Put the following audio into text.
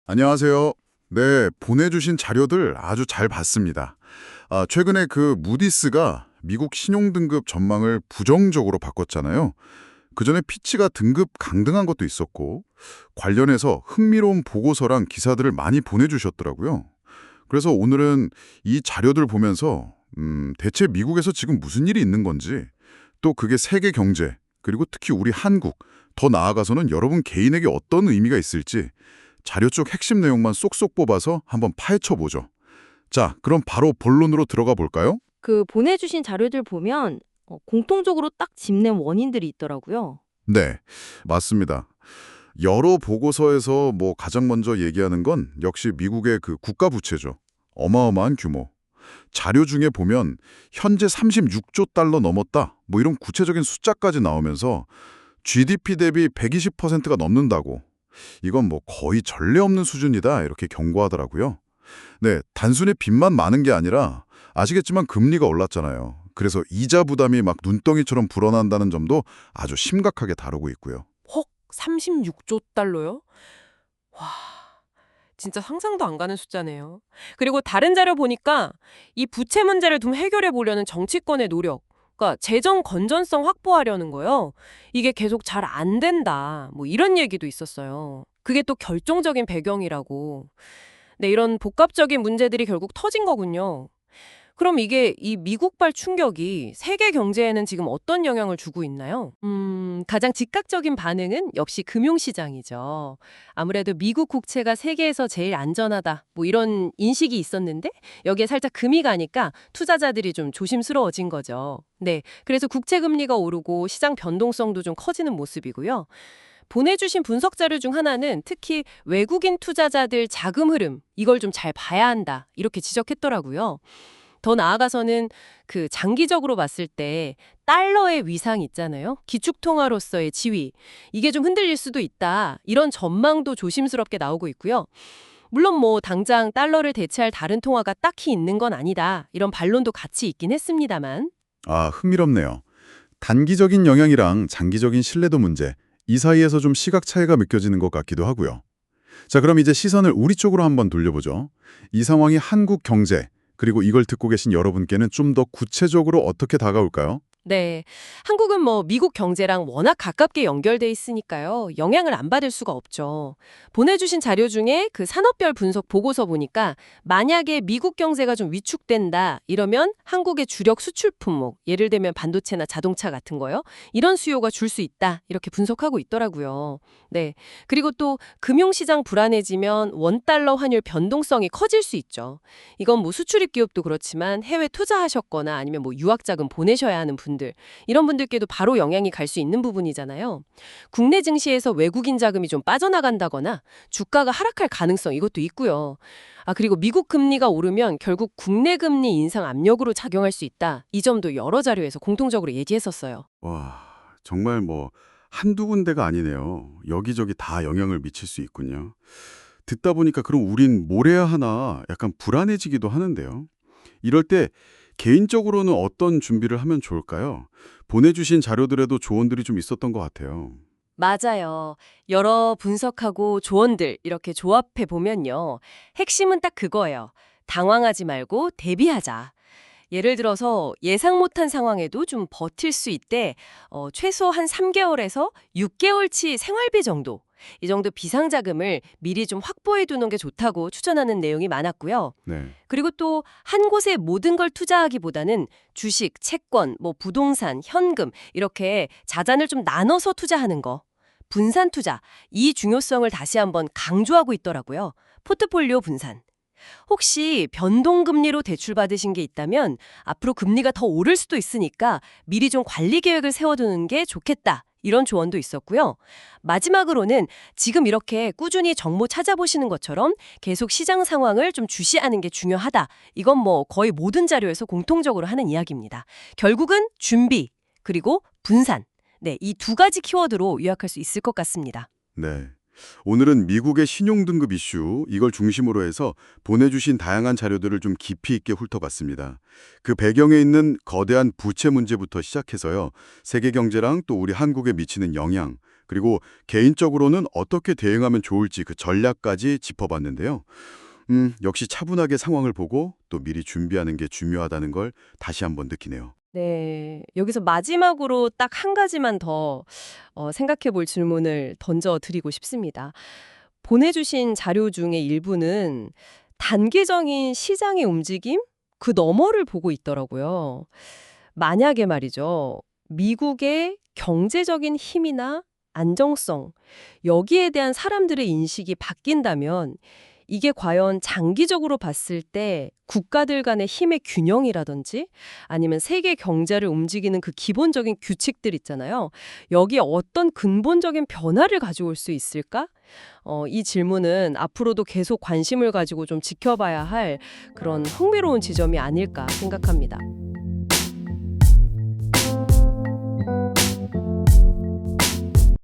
안녕하세요. 네, 보내주신 자료들 아주 잘 봤습니다. 최근에 그 무디스가 미국 신용등급 전망을 부정적으로 바꿨잖아요. 그전에 피치가 등급 강등한 것도 있었고 관련해서 흥미로운 보고서랑 기사들을 많이 보내주셨더라고요. 그래서 오늘은 이 자료들 보면서 대체 미국에서 지금 무슨 일이 있는 건지, 또 그게 세계 경제, 그리고 특히 우리 한국, 더 나아가서는 여러분 개인에게 어떤 의미가 있을지 자료 쪽 핵심 내용만 쏙쏙 뽑아서 한번 파헤쳐 보죠. 자, 그럼 바로 본론으로 들어가 볼까요? 보내주신 자료들 보면 공통적으로 딱 짚는 원인들이 있더라고요. 네, 맞습니다. 여러 보고서에서 가장 먼저 얘기하는 건 역시 미국의 그 국가 부채죠. 어마어마한 규모. 자료 중에 보면 현재 36조 달러 넘었다. 이런 구체적인 숫자까지 나오면서 GDP 대비 120%가 넘는다고. 이건 거의 전례 없는 수준이다. 이렇게 경고하더라고요. 네, 단순히 빚만 많은 게 아니라 아시겠지만 금리가 올랐잖아요. 그래서 이자 부담이 막 눈덩이처럼 불어난다는 점도 아주 심각하게 다루고 있고요. 헉, 36조 달러요? 와, 진짜 상상도 안 가는 숫자네요. 그리고 다른 자료 보니까 이 부채 문제를 좀 해결해 보려는 정치권의 노력, 그러니까 재정 건전성 확보하려는 거요. 이게 계속 잘 안 된다. 이런 얘기도 있었어요. 그게 또 결정적인 배경이라고. 네, 이런 복합적인 문제들이 결국 터진 거군요. 그럼 이게 이 미국발 충격이 세계 경제에는 지금 어떤 영향을 주고 있나요? 가장 즉각적인 반응은 역시 금융시장이죠. 아무래도 미국 국채가 세계에서 제일 안전하다, 이런 인식이 있었는데 여기에 살짝 금이 가니까 투자자들이 좀 조심스러워진 거죠. 네, 그래서 국채 금리가 오르고 시장 변동성도 좀 커지는 모습이고요. 보내주신 분석 자료 중 하나는 특히 외국인 투자자들 자금 흐름, 이걸 좀 잘 봐야 한다, 이렇게 지적했더라고요. 더 나아가서는 그 장기적으로 봤을 때 달러의 위상 있잖아요. 기축통화로서의 지위. 이게 좀 흔들릴 수도 있다. 이런 전망도 조심스럽게 나오고 있고요. 물론 당장 달러를 대체할 다른 통화가 딱히 있는 건 아니다. 이런 반론도 같이 있긴 했습니다만. 흥미롭네요. 단기적인 영향이랑 장기적인 신뢰도 문제, 이 사이에서 좀 시각 차이가 느껴지는 것 같기도 하고요. 자, 그럼 이제 시선을 우리 쪽으로 한번 돌려보죠. 이 상황이 한국 경제, 그리고 이걸 듣고 계신 여러분께는 좀 더 구체적으로 어떻게 다가올까요? 네. 한국은 미국 경제랑 워낙 가깝게 연결돼 있으니까요. 영향을 안 받을 수가 없죠. 보내주신 자료 중에 그 산업별 분석 보고서 보니까 만약에 미국 경제가 좀 위축된다 이러면 한국의 주력 수출 품목, 예를 들면 반도체나 자동차 같은 거요. 이런 수요가 줄 수 있다. 이렇게 분석하고 있더라고요. 네. 그리고 또 금융시장 불안해지면 원달러 환율 변동성이 커질 수 있죠. 이건 수출입 기업도 그렇지만 해외 투자하셨거나 아니면 유학 자금 보내셔야 하는 분들, 이런 분들께도 바로 영향이 갈 수 있는 부분이잖아요. 국내 증시에서 외국인 자금이 좀 빠져나간다거나 주가가 하락할 가능성, 이것도 있고요. 그리고 미국 금리가 오르면 결국 국내 금리 인상 압력으로 작용할 수 있다. 이 점도 여러 자료에서 공통적으로 얘기했었어요. 와, 정말 한두 군데가 아니네요. 여기저기 다 영향을 미칠 수 있군요. 듣다 보니까 그럼 우린 뭘 해야 하나 약간 불안해지기도 하는데요. 이럴 때 개인적으로는 어떤 준비를 하면 좋을까요? 보내주신 자료들에도 조언들이 좀 있었던 것 같아요. 맞아요. 여러 분석하고 조언들 이렇게 조합해 보면요. 핵심은 딱 그거예요. 당황하지 말고 대비하자. 예를 들어서 예상 못한 상황에도 좀 버틸 수 있대 최소 한 3개월에서 6개월치 생활비 정도, 이 정도 비상자금을 미리 좀 확보해 두는 게 좋다고 추천하는 내용이 많았고요. 네. 그리고 또 한 곳에 모든 걸 투자하기보다는 주식, 채권, 부동산, 현금 이렇게 자산을 좀 나눠서 투자하는 거. 분산 투자, 이 중요성을 다시 한번 강조하고 있더라고요. 포트폴리오 분산. 혹시 변동금리로 대출받으신 게 있다면 앞으로 금리가 더 오를 수도 있으니까 미리 좀 관리 계획을 세워두는 게 좋겠다. 이런 조언도 있었고요. 마지막으로는 지금 이렇게 꾸준히 정보 찾아보시는 것처럼 계속 시장 상황을 좀 주시하는 게 중요하다. 이건 거의 모든 자료에서 공통적으로 하는 이야기입니다. 결국은 준비, 그리고 분산. 네, 이 두 가지 키워드로 요약할 수 있을 것 같습니다. 네. 오늘은 미국의 신용등급 이슈, 이걸 중심으로 해서 보내주신 다양한 자료들을 좀 깊이 있게 훑어봤습니다. 그 배경에 있는 거대한 부채 문제부터 시작해서요. 세계 경제랑 또 우리 한국에 미치는 영향, 그리고 개인적으로는 어떻게 대응하면 좋을지 그 전략까지 짚어봤는데요. 역시 차분하게 상황을 보고 또 미리 준비하는 게 중요하다는 걸 다시 한번 느끼네요. 네. 여기서 마지막으로 딱 한 가지만 더 생각해 볼 질문을 던져 드리고 싶습니다. 보내주신 자료 중에 일부는 단기적인 시장의 움직임? 그 너머를 보고 있더라고요. 만약에 말이죠. 미국의 경제적인 힘이나 안정성, 여기에 대한 사람들의 인식이 바뀐다면 이게 과연 장기적으로 봤을 때 국가들 간의 힘의 균형이라든지 아니면 세계 경제를 움직이는 그 기본적인 규칙들 있잖아요. 여기에 어떤 근본적인 변화를 가져올 수 있을까? 이 질문은 앞으로도 계속 관심을 가지고 좀 지켜봐야 할 그런 흥미로운 지점이 아닐까 생각합니다.